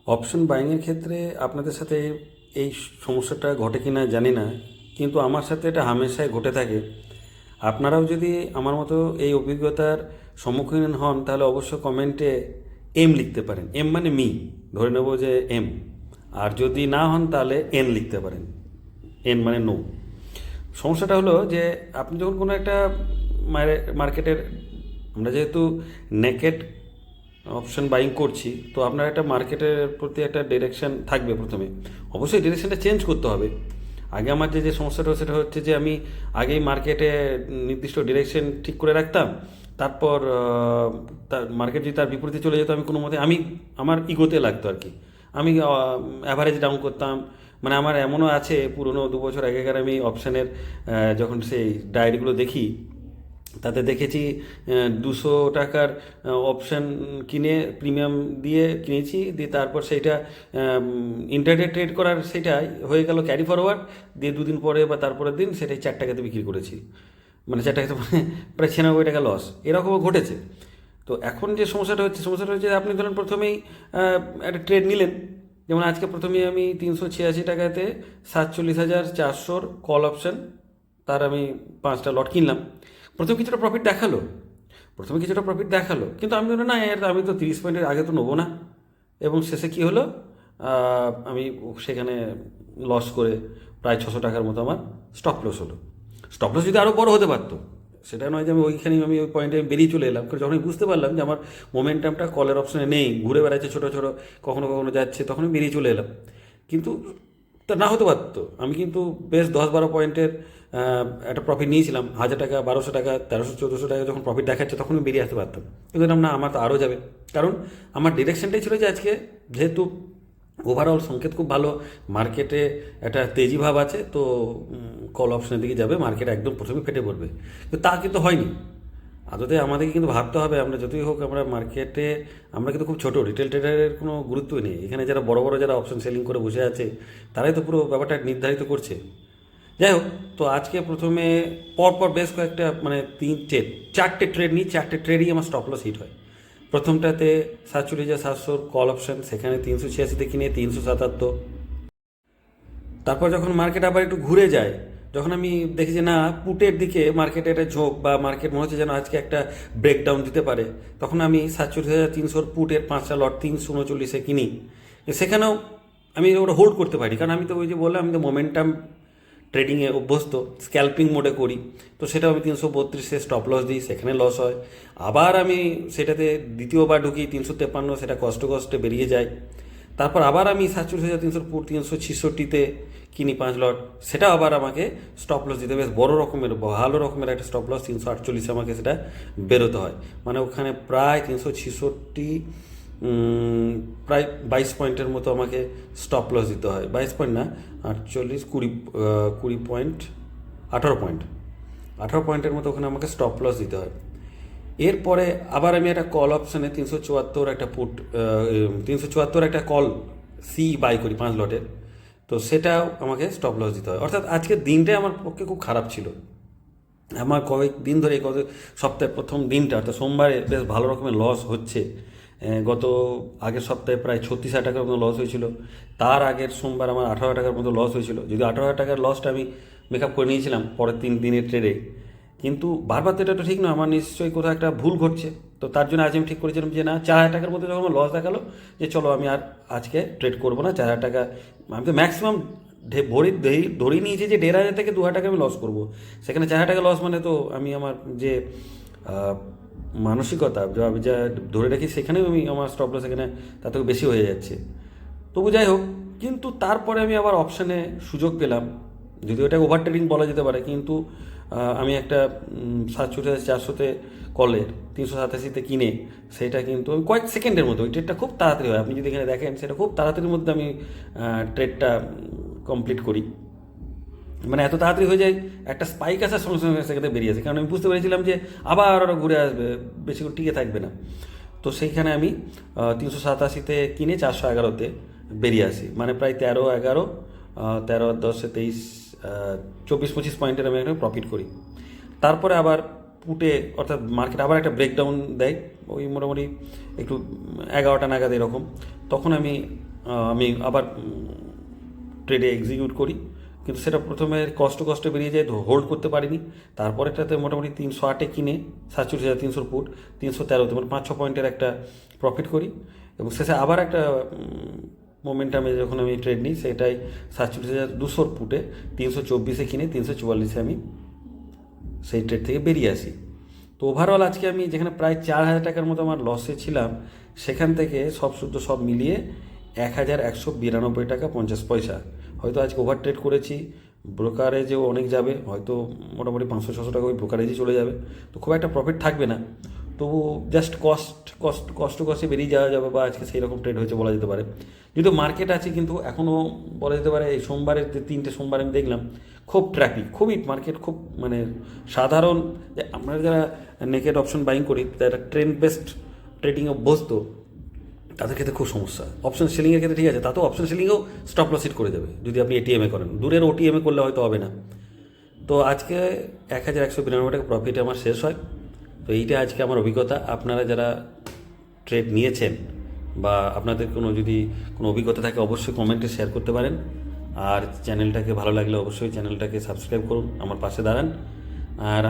Option বাইংয়ের ক্ষেত্রে আপনাদের সাথে এই সমস্যাটা ঘটে কি না জানি না, কিন্তু আমার সাথে এটা হামেশাই ঘটে থাকে। আপনারাও যদি আমার মতো এই অভিজ্ঞতার সম্মুখীন হন তাহলে অবশ্য কমেন্টে এম লিখতে পারেন। এম মানে মি, ধরে নেব যে এম। আর যদি না হন তাহলে এন লিখতে পারেন। এন মানে নো। সমস্যাটা হলো যে আপনি যখন কোনো একটা মার্কেটের, আমরা যেহেতু নেকেড অপশন বাইং করছি, তো আপনার একটা মার্কেটের প্রতি একটা ডিরেকশন থাকবে। প্রথমে অবশ্যই ডিরেকশনটা চেঞ্জ করতে হবে। আগে আমার যে সমস্যাটা সেটা হচ্ছে যে আমি আগেই মার্কেটে নির্দিষ্ট ডিরেকশন ঠিক করে রাখতাম। তারপর তার মার্কেট যদি তার বিপরীতে চলে যেত, আমি কোনো মতে আমার ইগোতে লাগতো আর কি। আমি অ্যাভারেজ ডাউন করতাম। মানে আমার এমনও আছে, পুরনো 2 বছর আগেকার আমি অপশানের যখন সেই ডায়েরিগুলো দেখি, তাতে দেখেছি 200 টাকার অপশান কিনে প্রিমিয়াম দিয়ে কিনেছি, দিয়ে তারপর সেইটা ইন্টারডে ট্রেড করার সেটা হয়ে গেল ক্যারি ফরওয়ার্ড, দিয়ে 2 দিন পরে বা তারপরের দিন সেটাই 4 টাকাতে বিক্রি করেছি। মানে 4 টাকাতে মানে প্রায় 96 টাকা লস, এরকমও ঘটেছে। তো এখন যে সমস্যাটা হচ্ছে আপনি ধরেন প্রথমেই একটা ট্রেড নিলেন। যেমন আজকে প্রথমেই আমি 386 টাকাতে 47,400 কল অপশান, তার আমি 5টা লট কিনলাম। প্রথমে কিছুটা প্রফিট দেখালো, কিন্তু আমি বললাম না, আমি তো 30 পয়েন্টের আগে তো নেবো না। এবং শেষে কি হলো, আমি সেখানে লস করে প্রায় 600 টাকার মতো আমার স্টপ লস হলো। স্টপ লস যদি আরও বড় হতে পারতো, সেটা নয় যে আমি ওই পয়েন্টে বেরিয়ে চলে এলাম। কারণ যখন আমি বুঝতে পারলাম যে আমার মোমেন্টামটা কলের অপশনে নেই, ঘুরে বেড়াচ্ছে ছোটো ছোটো, কখনো কখনো যাচ্ছে, তখন আমি বেরিয়ে চলে এলাম। কিন্তু তা না হতে পারতো, আমি কিন্তু বেশ 10-12 পয়েন্টের একটা প্রফিট নিয়েছিলাম। 1,000 টাকা, 1,200 টাকা, 1,300-1,400 টাকা যখন প্রফিট দেখাচ্ছে তখন আমি বেরিয়ে আসতে পারতাম। কিন্তু না, আমার তো আরও যাবে। কারণ আমার ডিরেকশনটাই ছিল যে আজকে যেহেতু ওভারঅল সংকেত খুব ভালো, মার্কেটে একটা তেজি ভাব আছে, তো কল অপশনের দিকে যাবে, মার্কেট একদম প্রথমে ফেটে পড়বে। কিন্তু তা কিন্তু হয়নি। আদতে আমাদেরকে কিন্তু ভাবতে হবে, আমরা যতই হোক আমরা মার্কেটে, আমরা কিন্তু খুব ছোটো, রিটেল ট্রেডারের কোনো গুরুত্বই নেই এখানে। যারা বড় বড় যারা অপশন সেলিং করে বসে আছে, তারাই তো পুরো ব্যাপারটা নির্ধারিত করছে। যাই হোক, তো আজকে প্রথমে পরপর বেশ কয়েকটা মানে 4টে ট্রেড নিই, 4টে ট্রেডই আমার স্টপ লস হিট হয়। প্রথমটাতে 47,700 কল অপশন, সেখানে 386তে কিনে 377। তারপর যখন মার্কেট আবার একটু ঘুরে যায়, যখন আমি দেখি যে না, পুটের দিকে মার্কেটে একটা ঝোঁক, বা মার্কেট মনে হচ্ছে যেন আজকে একটা ব্রেকডাউন দিতে পারে, তখন আমি 47,300 পুটের 5টা লট 339-এ কিনি। সেখানেও আমি ওটা হোল্ড করতে পারি, কারণ আমি তো ওই যে বললাম, আমি তো মোমেন্টাম ট্রেডিংয়ে অভ্যস্ত, স্ক্যাল্পিং মোডে করি। তো সেটাও আমি 332-এ স্টপ লস দিই, সেখানে লস হয়। আবার আমি সেটাতে দ্বিতীয়বার ঢুকি 353, সেটা কষ্টে কষ্টে বেরিয়ে যায়। তারপর আবার আমি 47,300 পুট 366-তে কিনি 5 লট, সেটাও আবার আমাকে স্টপ লস দিতে বেশ বড় রকমের, ভালো রকমের একটা স্টপ লস 348 আমাকে সেটা বেরোতে হয়। মানে ওখানে প্রায় 366, প্রায় 22 পয়েন্টের মতো আমাকে স্টপ লস দিতে হয়। 22 পয়েন্ট না, 48, 20 পয়েন্ট, 18 পয়েন্ট, 18 পয়েন্টের মতো ওখানে আমাকে স্টপ লস দিতে হয়। এরপরে আবার আমি একটা কল অপশানে 374 একটা পুট, 374 একটা কল সি বাই করি 5 লটের। তো সেটাও আমাকে স্টপ লস দিতে হয়। অর্থাৎ আজকের দিনটাই আমার পক্ষে খুব খারাপ ছিল। আমার কয়েকদিন ধরে, গত সপ্তাহের প্রথম দিনটা অর্থাৎ সোমবারে বেশ ভালো রকমের লস হচ্ছে। গত আগের সপ্তাহে প্রায় 36,000 টাকার মতো লস হয়েছিল। তার আগের সোমবার আমার 18,000 টাকার মতো লস হয়েছিল, যদি 18,000 টাকার লসটা আমি মেকআপ করে নিয়েছিলাম পরের 3 দিনের ট্রেডে। কিন্তু বারবার তো এটা তো ঠিক নয়, আমার নিশ্চয়ই কোথাও একটা ভুল ঘটছে। তো তার জন্য আজ আমি ঠিক করেছিলাম যে না, 4,000 টাকার মধ্যে যখন আমার লস দেখালো, যে চলো আমি আর আজকে ট্রেড করবো না। 4,000 টাকা আমি তো ম্যাক্সিমাম ধরেই নিয়েছি যে 1,500 থেকে 2,000 টাকা আমি লস করবো। সেখানে 4,000 টাকা লস মানে তো আমি আমার যে আহ, মানসিকতা যা ধরে রাখি, সেখানেও আমি আমার স্টপ লস এখানে তার থেকে বেশি হয়ে যাচ্ছে। তবু যাই হোক, কিন্তু তারপরে আমি আবার অপশানে সুযোগ পেলাম, যদিও এটা ওভার ট্রেডিং বলা যেতে পারে। কিন্তু আমি একটা 47,400-তে কলের 387-তে কিনে, সেটা কিন্তু আমি কয়েক সেকেন্ডের মধ্যে, ওই ট্রেডটা খুব তাড়াতাড়ি হয়, আপনি যদি এখানে দেখেন সেটা খুব তাড়াতাড়ির মধ্যে আমি ট্রেডটা কমপ্লিট করি। মানে এত তাড়াতাড়ি হয়ে যায়, একটা স্পাইক আসার সঙ্গে সঙ্গে সেখানে বেরিয়ে আসে, কারণ আমি বুঝতে পেরেছিলাম যে আবার ওরা ঘুরে আসবে, বেশিক্ষণ টিকে থাকবে না। তো সেইখানে আমি 387-তে কিনে 411-তে বেরিয়ে আসি। মানে প্রায় 13-11, 13-10-23, 24-25 পয়েন্টের আমি একটা প্রফিট করি। তারপরে আবার পুটে, অর্থাৎ মার্কেট আবার একটা ব্রেকডাউন দেয়, ওই মোটামুটি একটু 11টা নাগাদ এরকম। তখন আমি আমি আবার ট্রেডে এক্সিকিউট করি, কিন্তু সেটা প্রথমে কষ্টে বেরিয়ে যায়, হোল্ড করতে পারিনি। তারপরেটাতে মোটামুটি 308-এ কিনে 47,300 পুট 313-তে, মানে 5-6 পয়েন্টের একটা প্রফিট করি। এবং শেষে আবার একটা মোমেন্টামে যখন আমি ট্রেড নিই, সেটাই 47,200 পুটে 324-এ কিনে 344-এ আমি সেই ট্রেড থেকে বেরিয়ে আসি। তো ওভারঅল আজকে আমি যেখানে প্রায় 4,000 টাকার মতো আমার লসে ছিলাম, সেখান থেকে সব মিলিয়ে 1,192 টাকা 50 পয়সা। হয়তো আজকে ওভার ট্রেড করেছি, ব্রোকারেজেও অনেক যাবে, হয়তো মোটামুটি 500-600 টাকা ওই ব্রোকারেজই চলে যাবে, তো খুব একটা প্রফিট থাকবে না। তবু জাস্ট কষ্টে বেরিয়ে যাওয়া যাবে, বা আজকে সেই রকম ট্রেড হয়েছে বলা যেতে পারে। যদিও মার্কেট আছে, কিন্তু এখনও বলা যেতে পারে এই সোমবারের যে 3টে সোমবার আমি দেখলাম, খুব ট্র্যাফিক, খুবই মার্কেট খুব মানে সাধারণ, যে আমরা যারা নেকেড অপশন বাইং করি, যারা ট্রেন্ড বেসড ট্রেডিংয়ে অভ্যস্ত, তাদের ক্ষেত্রে খুব সমস্যা। অপশন সেলিংয়ের ক্ষেত্রে ঠিক আছে, তাতেও অপশন সেলিংয়েও স্টপ লস হিট করে যাবে যদি আপনি এটিএমে করেন, দূরের ওটিএমে করলে হয়তো হবে না। তো আজকে 1,192 টাকা প্রফিট আমার শেষ হয়। তো এইটা আজকে আমার অভিজ্ঞতা। আপনারা যারা ট্রেড নিয়েছেন বা আপনাদের যদি কোনো অভিজ্ঞতা থাকে, অবশ্যই কমেন্টে শেয়ার করতে পারেন। আর চ্যানেলটাকে ভালো লাগলে অবশ্যই চ্যানেলটাকে সাবস্ক্রাইব করুন, আমার পাশে দাঁড়ান। আর